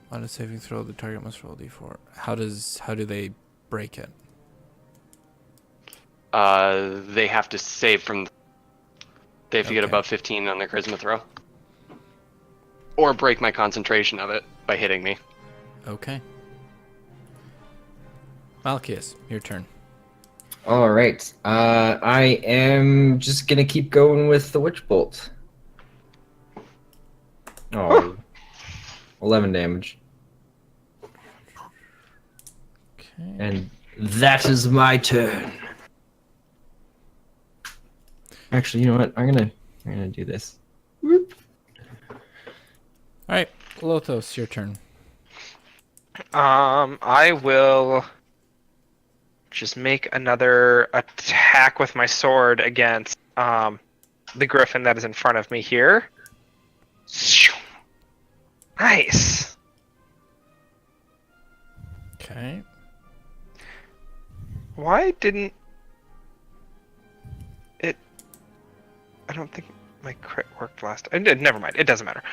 On a saving throw, the target must roll d4. How do they break it? They have to save from. They have to get Okay. above 15 on their charisma throw. Or break my concentration of it by hitting me. Okay. Malchus, your turn. All right. I am just gonna keep going with the witch bolt. Oh, 11 damage. Okay. And that is my turn. Actually, you know what? I'm gonna do this. Whoop. All right, Lothos, your turn. I will just make another attack with my sword against the griffin that is in front of me here. Nice. Okay. Why didn't it? I don't think my crit worked last. Never mind. It doesn't matter.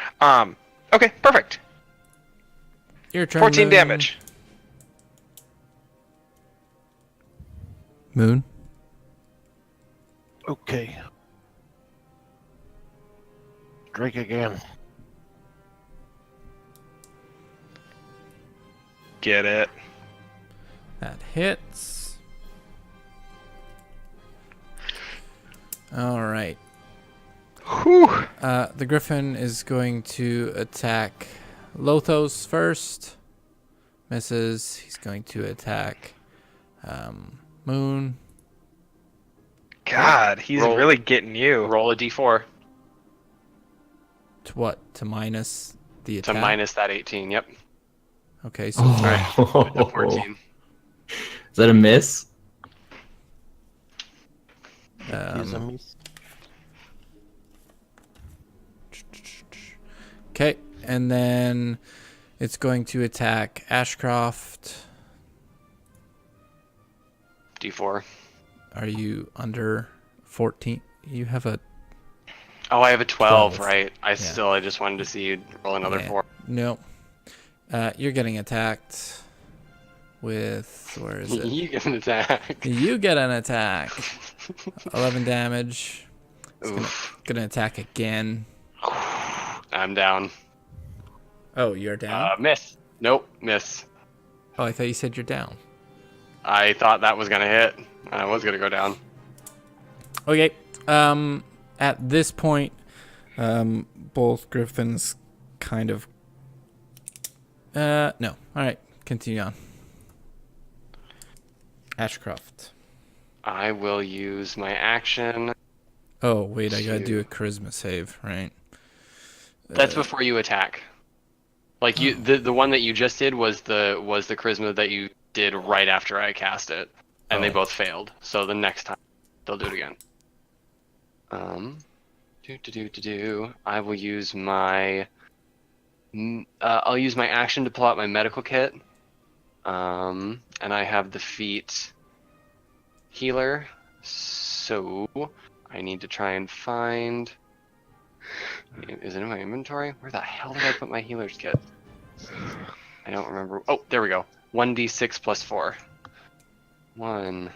Okay, perfect. Your turn. 14 Moon. damage. Moon. Okay. Drake again. Get it. That hits. All right. Whew. The Griffin is going to attack Lothos first. Misses. He's going to attack Moon. God, he's Roll. really getting you. Roll a d4 To what? To minus the to attack? minus that 18. Yep. Okay, so Oh. 14. Is that a miss? okay, and then it's going to attack Ashcroft. d4. Are you under 14? You have a Oh, I have a 12, 12. right? I just wanted to see you roll another Yeah. 4. No. You're getting attacked with, where is it? You get an attack. You get an attack. 11 damage. It's Oof. gonna attack again. I'm down. Oh, you're down? Miss. Nope, miss. Oh, I thought you said you're down. I thought that was gonna hit. I was gonna go down. Okay. At this point, both Griffins kind of. No. All right. Continue on. Ashcroft. I will use my action. Oh wait, I gotta do a charisma save, right? That's before you attack. Like you, the one that you just did was the charisma that you did right after I cast it, and they Oh. both failed. So the next time they'll do it again. I will use my. I'll use my action to pull out my medical kit. And I have the feat healer, so I need to try and find. Is it in my inventory? Where the hell did I put my healer's kit? I don't remember. Oh, there we go. 1d6 plus 4. 1d6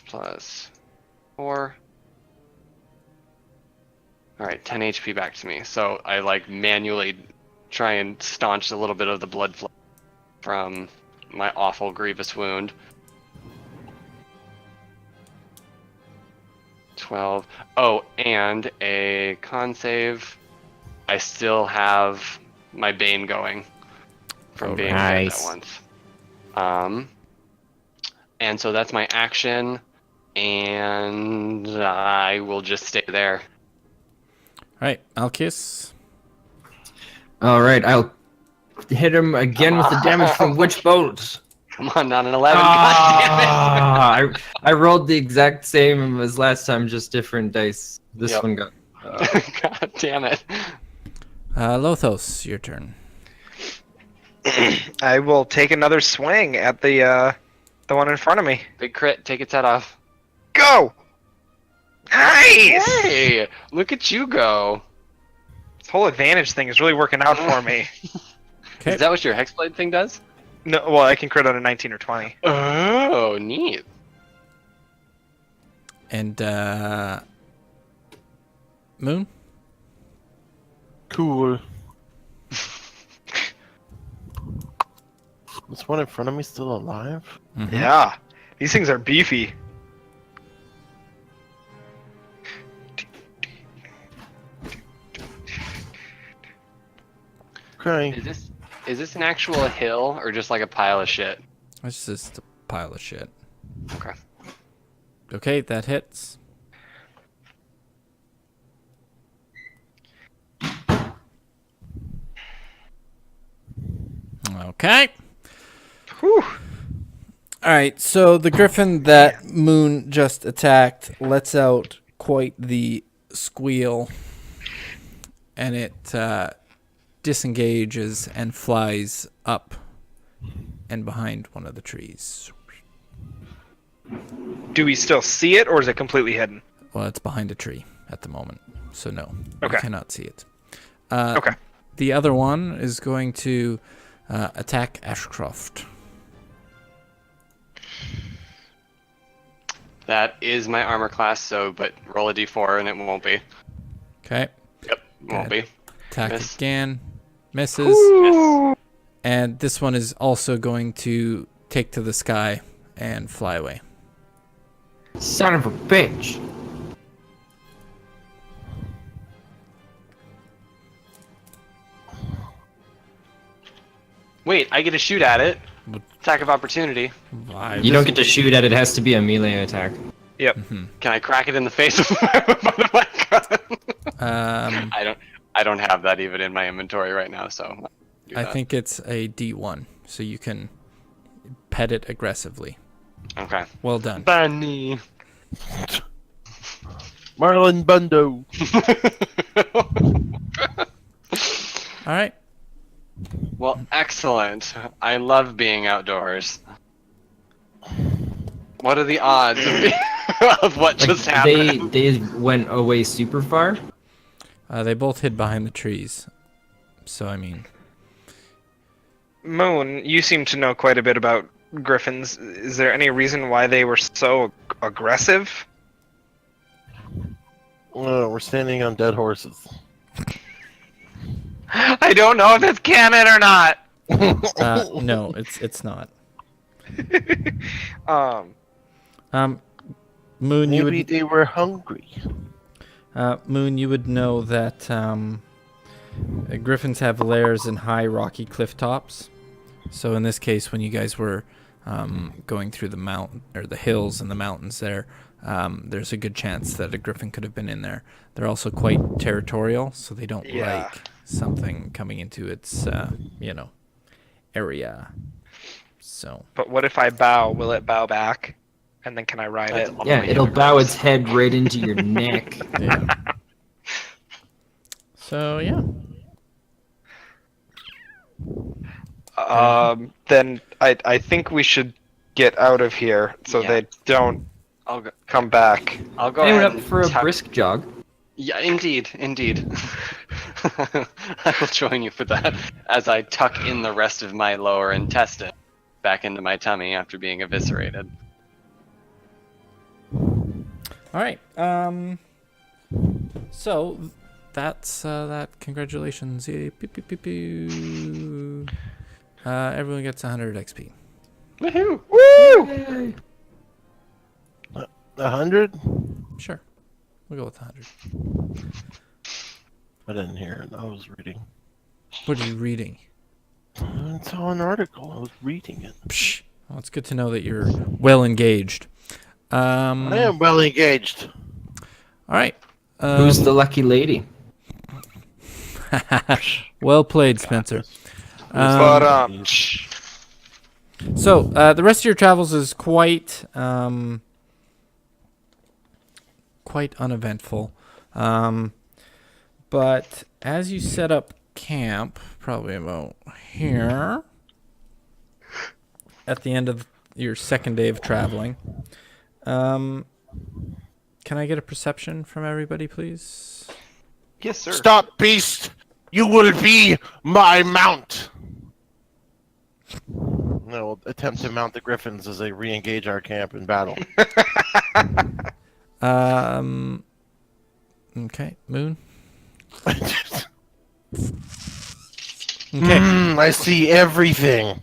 plus 4. Alright, 10 HP back to me. So I like manually try and staunch a little bit of the blood flow from my awful grievous wound. 12. Oh, and a con save. I still have my Bane going from being hit nice. at once. And so that's my action, and I will just stay there. All right, Malchus. All right, I'll hit him again with the damage from witch bolt. Come on, not an 11. God damn it. Ah, I rolled the exact same as last time, just different dice. This Yep. one got. God damn it. Lothos, your turn. I will take another swing at the one in front of me. Big crit, take its head off. Go! Nice! Hey, look at you go. This whole advantage thing is really working out for me. Okay. Is that what your Hexblade thing does? No, well, I can crit on a 19 or 20. Oh, neat. And Moon. Cool. This one in front of me still alive? Mhm. Yeah, these things are beefy. Okay. Is this an actual hill or just like a pile of shit? It's just a pile of shit. Okay. Okay, that hits. Okay. Whew. All right, so the griffin that Moon just attacked lets out quite the squeal, and it disengages and flies up and behind one of the trees. Do we still see it, or is it completely hidden? Well, it's behind a tree at the moment, so no, Okay. you cannot see it. Okay. The other one is going to attack Ashcroft. That is my armor class, but roll a d4 and it won't be. Okay, Yep, won't be. attack Miss. again, misses. Miss. And this one is also going to take to the sky and fly away. Son of a bitch! Wait, I get to shoot at it. But- Attack of opportunity. You don't get to shoot at it. It has to be a melee attack. Yep. Can I crack it in the face with my gun? Um, I don't have that even in my inventory right now, so do I that. think it's a D1, so you can pet it aggressively. Okay. Well done. Bunny. Marlon Bundo. All right. Well, excellent. I love being outdoors. What are the odds of what just happened? They went away super far. They both hid behind the trees. So, I mean, Moon, you seem to know quite a bit about griffins. Is there any reason why they were so aggressive? We're standing on dead horses. I don't know if it's canon or not. no, it's not. Moon, you Maybe would they were hungry. Moon, you would know that griffins have lairs in high rocky cliff tops. So in this case, when you guys were going through the mountain or the hills and the mountains there, there's a good chance that a griffin could have been in there. They're also quite territorial, so they don't Yeah. like something coming into its area. So But what if I bow? Will it bow back? And then can I ride it? Yeah, it'll bow its head right into your neck. yeah. So yeah. Then I think we should get out of here so Yeah. they don't I'll go. come back. I'll go Anyone ahead up and for a tuck- brisk jog? Yeah, indeed. I will join you for that as I tuck in the rest of my lower intestine back into my tummy after being eviscerated. All right. So that's that. Congratulations. Yay. Pew, pew, pew, pew. Everyone gets 100 XP. Woohoo! Woo! 100? Sure. We'll go with 100. I didn't hear it. I was reading. What are you reading? I saw an article. I was reading it. Psh. Well, it's good to know that you're well engaged. I am well engaged. All right. Who's the lucky lady? Well played, Spencer. But So the rest of your travels is quite uneventful, but as you set up camp, probably about here, at the end of your second day of traveling, can I get a perception from everybody, please? Yes, sir. Stop, beast! You will be my mount! No, we'll attempt to mount the griffins as they re-engage our camp in battle. Okay, Moon. Okay. I see everything.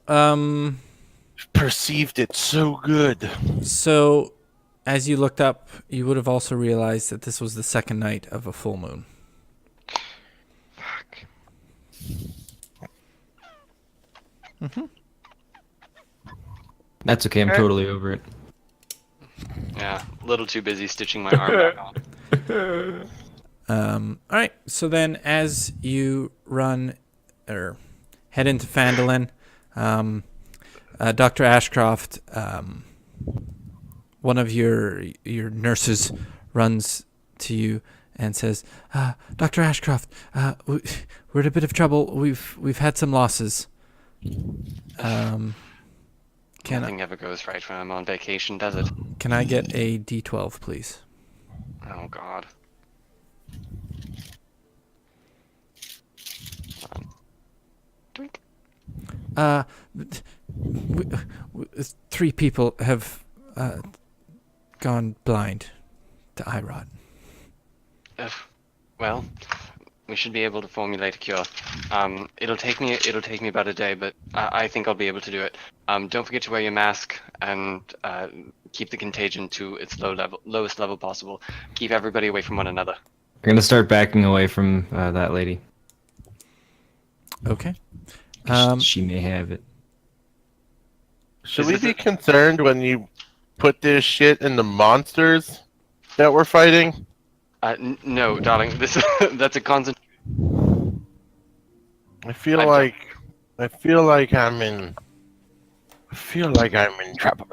Um, Perceived it so good. so as you looked up, you would have also realized that this was the second night of a full moon. Fuck. That's okay. I'm totally over it. Yeah, a little too busy stitching my arm back on. All right. So then, as you run or head into Phandalin, Dr. Ashcroft, one of your nurses, runs to you and says, "Dr. Ashcroft, we're in a bit of trouble. We've had some losses. Nothing ever goes right when I'm on vacation, does it? Can I get a D12, please?" Oh God. Doink. Three people have gone blind to eye rot. Well, we should be able to formulate a cure. It'll take me about a day, but I think I'll be able to do it. Don't forget to wear your mask and keep the contagion to its lowest level possible. Keep everybody away from one another. I'm gonna start backing away from that lady. Okay. She may have it. Should we be concerned when you put this shit in the monsters that we're fighting? No, darling. That's a constant. I feel like I'm in trouble.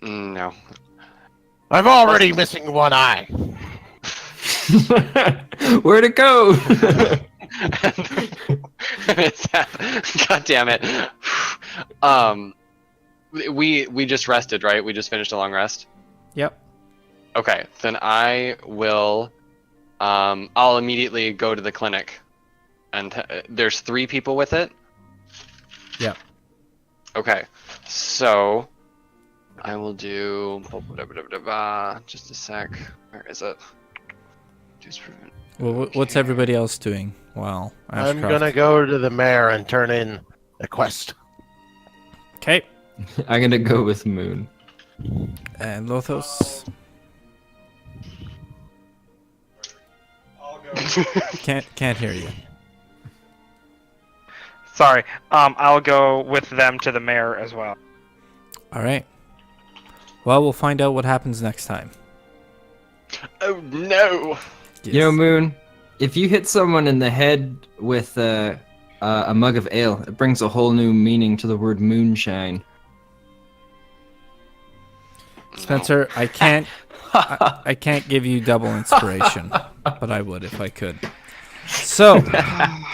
No. I'm already missing one eye. Where'd it go? God damn it. We just rested, right? We just finished a long rest. Yep. Okay, then I will. I'll immediately go to the clinic, and there's 3 people with it. Yep. Okay, so I will do. Just a sec. Where is it? Well, what's everybody else doing? Well, I'm gonna go to the mayor and turn in a quest. Okay. I'm gonna go with Moon. And Lothos. Can't hear you. Sorry. I'll go with them to the mayor as well. All right. Well, we'll find out what happens next time. Oh no! Yes. You know, Moon, if you hit someone in the head with a mug of ale, it brings a whole new meaning to the word moonshine. Spencer, I can't I can't give you double inspiration, but I would if I could. So,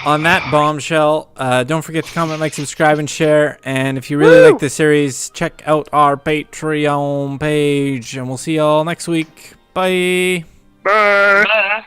on that bombshell, don't forget to comment, like, subscribe, and share. And if you really like the series, check out our Patreon page. And we'll see y'all next week. Bye. Bye.